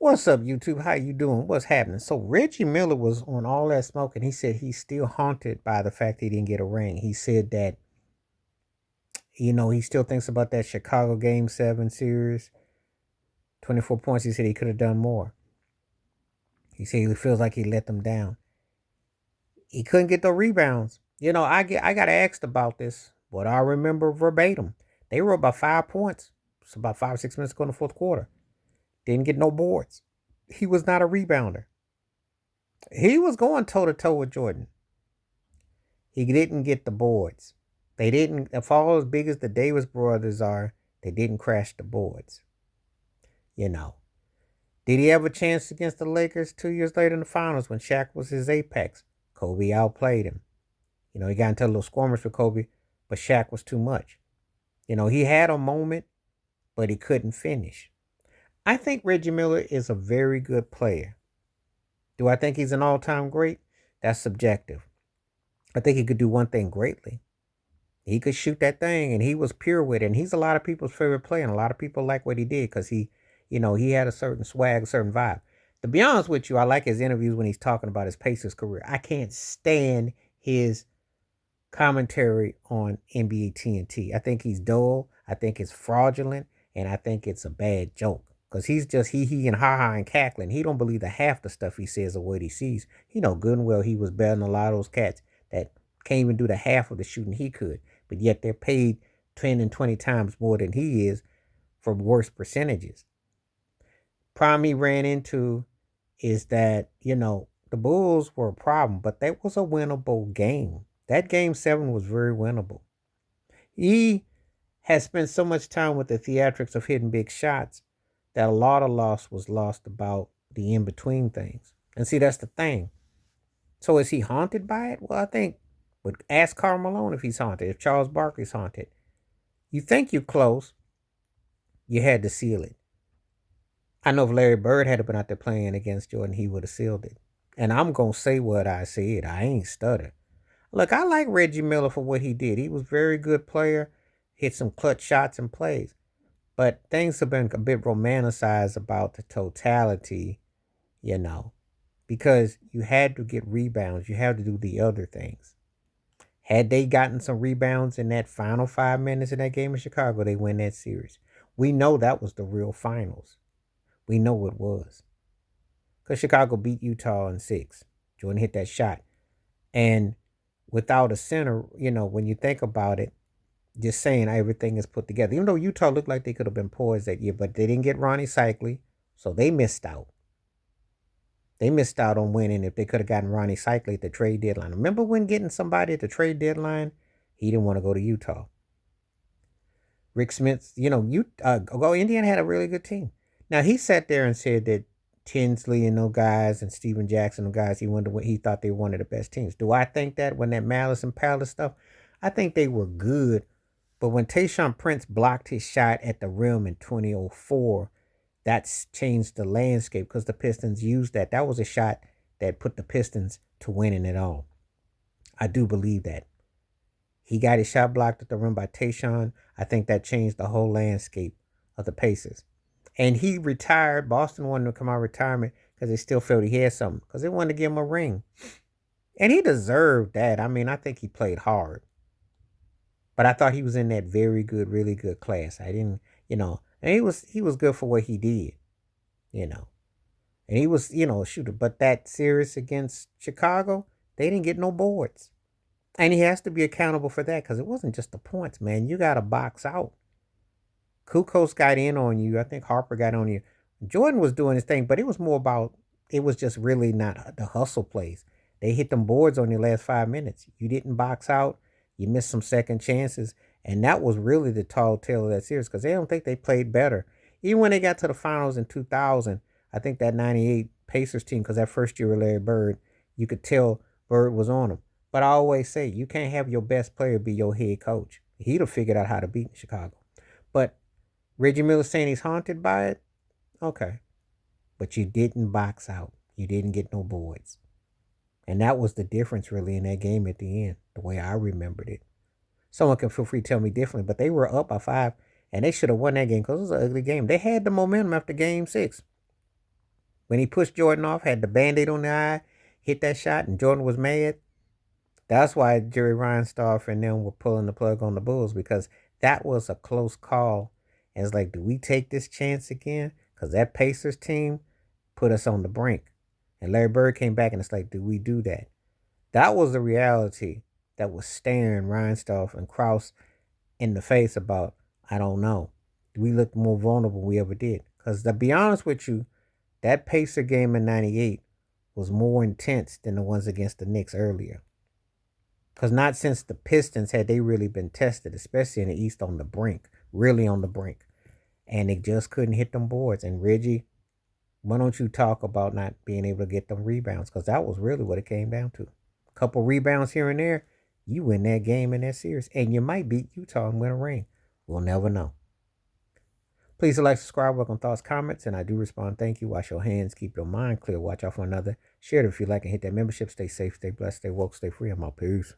What's up, YouTube? How you doing? What's happening? So Reggie Miller was on All That Smoke, and he said he's still haunted by the fact he didn't get a ring. He said that he still thinks about that Chicago Game 7 series, 24 points. He said he could have done more. He said he feels like he let them down. He couldn't get the rebounds. I got asked about this, but I remember verbatim. They were about 5 points. It's about 5 or 6 minutes ago in the fourth quarter. Didn't get no boards. He was not a rebounder. He was going toe to toe with Jordan. He didn't get the boards. They didn't, if all as big as the Davis brothers are, they didn't crash the boards. You know. Did he have a chance against the Lakers 2 years later in the finals when Shaq was his apex? Kobe outplayed him. He got into a little skirmish with Kobe, but Shaq was too much. He had a moment, but he couldn't finish. I think Reggie Miller is a very good player. Do I think he's an all-time great? That's subjective. I think he could do one thing greatly. He could shoot that thing, and he was pure with it. And he's a lot of people's favorite player, and a lot of people like what he did because he had a certain swag, a certain vibe. To be honest with you, I like his interviews when he's talking about his Pacers career. I can't stand his commentary on NBA TNT. I think he's dull. I think it's fraudulent, and I think it's a bad joke. Because he's just he and ha-ha and cackling. He don't believe the half the stuff he says or what he sees. He know good and well he was better than a lot of those cats that can't even do the half of the shooting he could. But yet they're paid 10 and 20 times more than he is for worse percentages. Problem he ran into is that, the Bulls were a problem, but that was a winnable game. That game 7 was very winnable. He has spent so much time with the theatrics of hitting big shots that a lot of loss was lost about the in-between things. And see, that's the thing. So is he haunted by it? Well, I think, but ask Karl Malone if he's haunted, if Charles Barkley's haunted. You think you're close, you had to seal it. I know if Larry Bird had been out there playing against Jordan, he would have sealed it. And I'm going to say what I said. I ain't stutter. Look, I like Reggie Miller for what he did. He was a very good player, hit some clutch shots and plays. But things have been a bit romanticized about the totality, because you had to get rebounds. You had to do the other things. Had they gotten some rebounds in that final 5 minutes in that game in Chicago, they win that series. We know that was the real finals. We know it was. Because Chicago beat Utah in 6. Jordan hit that shot. And without a center, when you think about it, just saying everything is put together. Even though Utah looked like they could have been poised that year, but they didn't get Ronnie Cycli, so they missed out. They missed out on winning if they could have gotten Ronnie Cycli at the trade deadline. Remember when getting somebody at the trade deadline? He didn't want to go to Utah. Rick Smith, Indiana had a really good team. Now, he sat there and said that Tinsley and those guys and Steven Jackson and guys, he thought they were one of the best teams. Do I think that when that Malice and Palace stuff? I think they were good. But when Tayshaun Prince blocked his shot at the rim in 2004, that's changed the landscape because the Pistons used that. That was a shot that put the Pistons to winning it all. I do believe that. He got his shot blocked at the rim by Tayshaun. I think that changed the whole landscape of the Pacers. And he retired. Boston wanted to come out of retirement because they still felt he had something because they wanted to give him a ring. And he deserved that. I mean, I think he played hard. But I thought he was in that very good, really good class. I didn't, and he was good for what he did, And he was, a shooter. But that series against Chicago, they didn't get no boards. And he has to be accountable for that because it wasn't just the points, man. You got to box out. Kukos got in on you. I think Harper got on you. Jordan was doing his thing, but it was more about, it was just really not the hustle plays. They hit them boards on your last 5 minutes. You didn't box out. You missed some second chances. And that was really the tall tale of that series because they don't think they played better. Even when they got to the finals in 2000, I think that 98 Pacers team, because that first year with Larry Bird, you could tell Bird was on them. But I always say, you can't have your best player be your head coach. He'd have figured out how to beat Chicago. But Reggie Miller saying he's haunted by it? Okay. But you didn't box out. You didn't get no boards. And that was the difference really in that game at the end, the way I remembered it. Someone can feel free to tell me differently, but they were up by 5, and they should have won that game because it was an ugly game. They had the momentum after game 6. When he pushed Jordan off, had the band-aid on the eye, hit that shot, and Jordan was mad. That's why Jerry Reinsdorf and them were pulling the plug on the Bulls, because that was a close call. And it's like, do we take this chance again? Because that Pacers team put us on the brink. And Larry Bird came back and it's like, do we do that? That was the reality that was staring Reinsdorf and Krause in the face about, I don't know. We looked more vulnerable than we ever did. Because to be honest with you, that Pacer game in 98 was more intense than the ones against the Knicks earlier. Because not since the Pistons had they really been tested, especially in the East on the brink, really on the brink. And they just couldn't hit them boards. And Reggie, why don't you talk about not being able to get them rebounds? Because that was really what it came down to. A couple rebounds here and there, you win that game in that series. And you might beat Utah and win a ring. We'll never know. Please like, subscribe, welcome thoughts, comments, and I do respond. Thank you. Wash your hands, keep your mind clear, watch out for another. Share it if you like, and hit that membership. Stay safe, stay blessed, stay woke, stay free. I'm out. Peace.